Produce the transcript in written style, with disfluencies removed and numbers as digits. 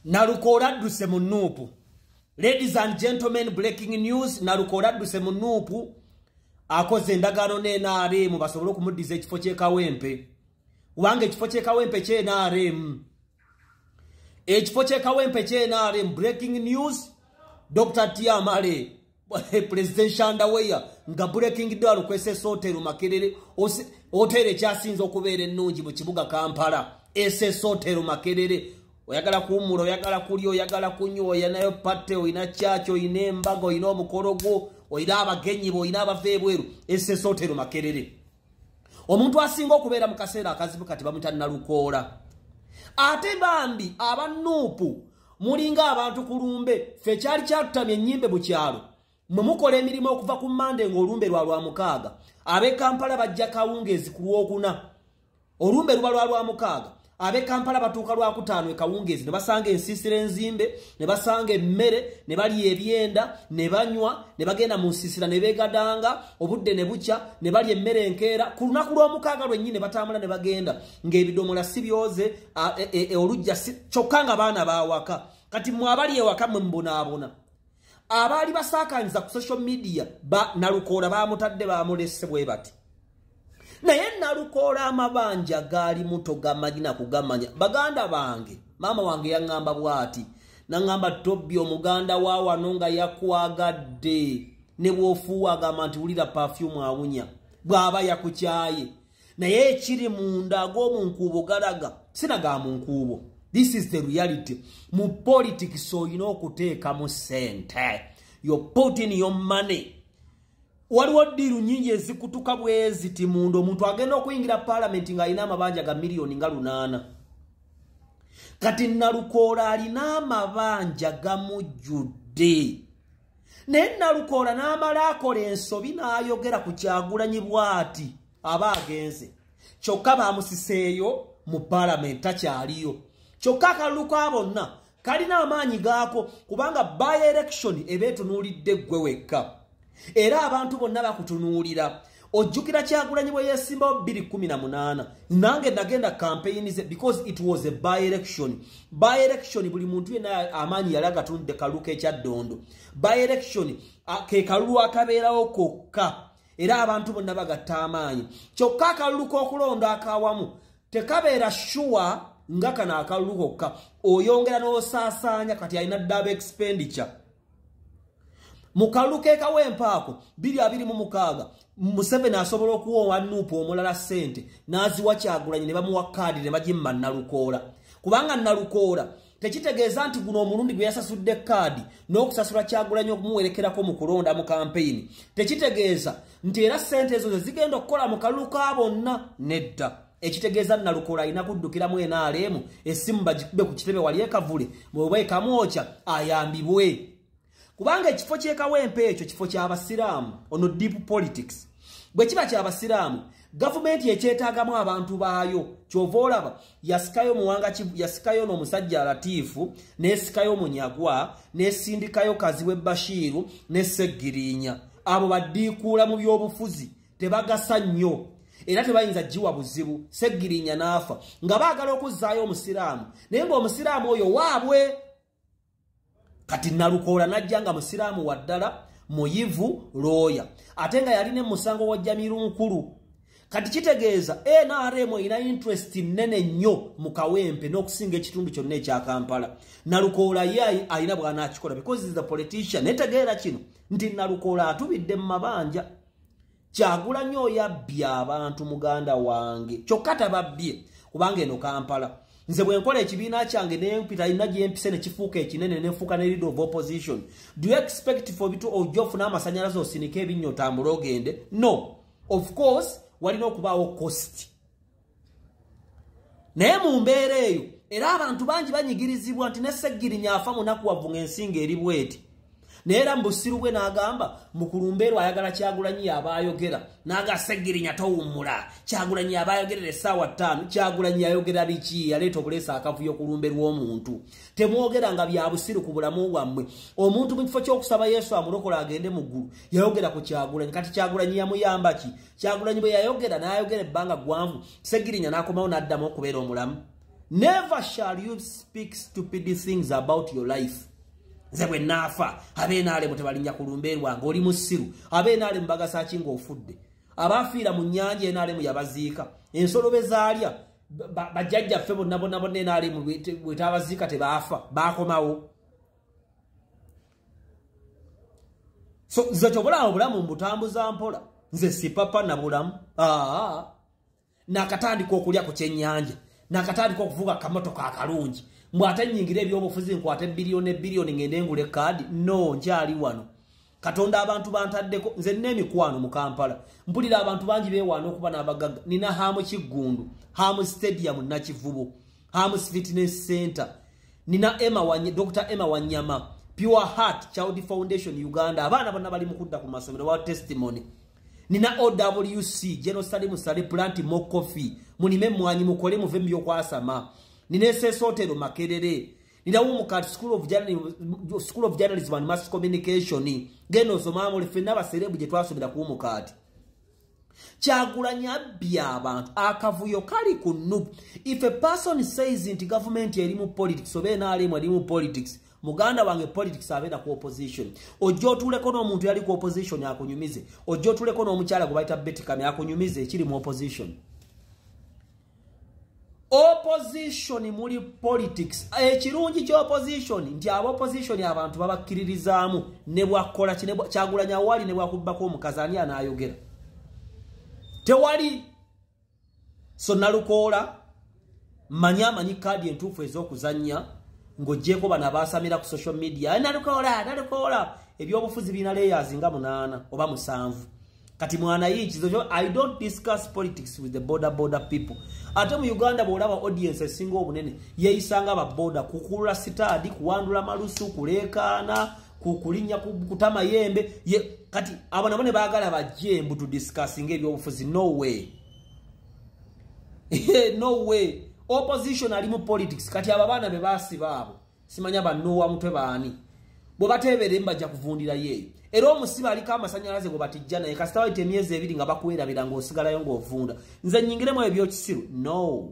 Nalukola adduse mu Nuupu. Ladies and gentlemen, breaking news. Nalukola adduse mu Nuupu. Akoze endagaano ne NRM basobole okumuddiza ekifo kye Kawempe. Wange ekifo kye Kawempe kye NRM. Ekifo kye Kawempe kye NRM. Breaking news. Dr. Tiamale. President Shandaweya nga breaking down kwese Hotel Makerere hotel ekyasinze okubeera ennungi mu kibuga Kampala SS Hotel Makerere oyagala kuumula oyagala kulya oyagala kunywa oyinayo patte oyina chacho oyina embaga oyina omukorogo oyina abagenyi oyina abavebweru SS Hotel Makerere omuntu asinga okubeera mu kaseera akazibu kati bamuta Nalukola ate bambi abanuupu mulinga abantu kulumbe fe kyali kyatutamye ennyimbe mu kyalo mumukola emirimu okuva ku Mande ng'olumbe lwa mukaaga abe Kampala bajja kawungeezi ku Lwokuna olumbe luba lwa mukaaga abe Kampala batuuka lwa kutaano ekawungeezi ne basanga ensiisira enzimbe ne basanga emmere ne balya ebyenda ne banywa ne bagenda mu nsiisira ne beegadanga obudde ne bucya ne balya emmere enkeera ku lunaku lw'omukaaga lwennyini batambula ne bagenda ng'ebidomola si byoze olujja kyokka nga baana baawaka kati mmwe abali ewaka mwe mbonaabona abali basaakanyiza ku social media Nalukola bamutadde bamulese bwe bati naye Nalukola amabanja gaali muto gamanyina kugamanya baganda bange mama wange yaŋŋamba bwati naŋŋamba Tobbi omuganda wa wano nga yakwagadde ne bw'ofuuwa agamba nti wulira perfume awunya bw'aba yakukyaye naye ekiri munda ag'omunkuubo galaga sinaga mu nkuubo. This is the reality. Mu politics oyina okuteekamu ssente. You're putting your money. Waliwo ddiiru nnyingi ezikutuka bwezi ti munda omuntu agenda okuyingira parliament ng'alina amabanja ga miliyoni nga 8. Kati Nalukola alina amabanja gamujjudde. Naye Nalukola n'amala akola ensobi n'ayogera ku Kyagulanyi bw'ati aba agenze. Kyokka baamusiseeyo mu parliament takyaliyo. Kyokka akalulu ka bonna kalina amaanyi gaako kubanga by election ebeetunuulidde ggwe wekka era abantu bonna bakutunuulira ojjukira Kyagulanyi bwe yeesimbawo 2018 nange nagenda campaign ze because it was a by election buli muntu yenna amaanyi yali agatunudde kalulu k'ekyaddondo by election ke kalulu akabeerawo kokka era abantu bonna bagatta amaanyi kyokka akalulu k'okulonda akawamu tekabeera sure nga kana akalulu kokka oyongera n'osaasaanya kati alina double expenditure mu kalulu ke Kawempe ako 2026 Museveni asobola okuwa Nuupu omulala ssente n'aziwa Kyagulanyi ne bamuwa kaadi ne bagimma Nalukola kubanga Nalukola tekitegeeza nti guno omulundi gwe yasasudde kaadi n'okusasula Kyagulanyi okumuwerekerako mu kulonda mu campaign tekitegeeza nti era ssente ezo zigenda okukola mu kalulu ka bonna nedda ekitegeeza Nalukola alina kuddukiramu NRM essimu bagikube ku kitebe wali ekavule bw'oba ekamwokya ayambibwe kubanga ekifo kye Kawempe ekyo kifo ky'abasiraamu ono deep politics bwe kiba ky'abasiraamu gavumenti ekyetaagamu abantu baayo kyova olaba yasikayo muwanga yasikayo n'omusajja Latifu n'esikayo Munyagwa n'esindikayo Kaziwe Bashiru ne Seggirinya abo baddiikuula mu by'obufuzi tebagasa nnyo era tebayinza jiwa buzibu Seggirinya n'afa nga baagala okuzzaayo omusiraamu naye ng'omusiraamu oyo waabwe kati Nalukola najja nga musiraamu waddala muyivu looya ate nga yalina musango wa Jamiru Nkulu kati kitegeeza NRM ina interest nnene nnyo mu Kawempe n'okusinga ekitundu kyonna ekya Kampala Nalukola ye alina bwana akikola because he is a politician netegeera kino nti Nalukola atubidde mu mabanja Kyagulanyi oyo abbye abantu muganda wange kyokka tababbye kubanga eno Kampala nze bwe nkola ekibiina kyange n'empita ina gye mpise ne kifuuka ekinene n'enfuuka ne leader of opposition do you expect for bitu ojja ofuna amasannyalaze osinike ebinnya otambule ogende no of course walina okubaawo cost naye mu mbeera eyo era abantu bangi banyigirizibwa nti ne Seggirinya afa munakuwavu ng'ensinga eri bweti naye era mbusiru bwe n'agamba mukulumbeerwa ayagala Kyagulanyi abaayogera n'aga Seggirinya towummula Kyagulanyi abaayogerera essaawa 5 Kyagulanyi yayogera biki yaleeta obuleesa akavuyo kulumberwa omuntu temwogera nga bya busiru ku bulamu bwammwe omuntu mu kifo ky'okusaba Yesu amulokola agende mu ggulu yayogera ku Kyagulanyi kati Kyagulanyi yamuyamba ki Kyagulanyi bwe yayogera n'ayogera ebbanga ggwanvu Seggirinya n'akomawo n'addamu okubeera omulamu Never shall you speak stupid things about your life. Zebwe nafa, abenale mutebalinya kulumberwa ngoli musiru, abenale mbagasa kingo ofudde. Abafira mu nyanja enale mu yabaziika. Ensolo bezalya bajjajja ffe bonna bonna enale mu bwetabaziika tebafa, bakomawo. So nze kyobulamu bulamu mbutambuza mpola. Nze si papa na bulamu. Nakatandika okulya ku kyennyanja. Nakatandika okuvuga kamotoka akalungi. Mwate nyingira ebyobufuzi nkwate biliyoni ngende ngule kadi. No, njali wano. Katonda abantu bantaddeko nze n'emikwano mu Kampala. Mpulira abantu bangi beewano okuba n'abagagga. Nina Hamu Kiggundu, Hamu Stadium Nakivubo, Hamu Fitness Center. Nina Dr. Emma Wanyama, Pure Heart Child Foundation Uganda. Abaana bonna bali mukudda ku masomero wa testimony. Nina OWC, Genocide Musale Plant Mo Coffee. Munime mwanyi mukole muve mbyo kwasama. Nina SS Hotel Makerere. Nina Umukati School of Journalism and Mass Communication. Geno somamo lefena baserebu je twasomera ku Umukati. Kyagulanya bya abantu akavuyo kali kunu. If a person says into government erimu politics obena alimu erimu politics, muganda wange politics abeda ku opposition. Ojo tuleko no muntu yali ku opposition akunyumize. Ojo tuleko no mukyala kubaita Betikame akunyumize ekiri mu opposition. Opposition muri politics. Ekirungi kyo opposition nti abo opposition abantu babakiririzaamu ne bwakola kyagulanya wali ne bwakubako omukazani anayogera. Tewali so nalukola manyi kadi entufu ezokuzanya ngojeko bana basamira ku social media. Nalukola ebyobufuzi bina layers nga 8 oba 7. Kati mwana yichi zojo I don't discuss politics with the border people. Ate mu Uganda bolaba audience singo obunene yeisanga ba border kukulula sitadi kuwandula malusu kulekana kukulinya kutama yembe kati abana bane bagala bajembu to discussing ebyobufuzi. No way. No way. Opposition ali mu politics kati ababana be basi babo simanya banowa mutwe bani bo batebere mbaja kuvundira yeyo. Era omusiba ali kama sanyalaze go batijjana ekasitawa emyezi 2 nga bakuwera birango osigala yo ngo ovunda. Nze nyingire mu ebyo kisiru. No.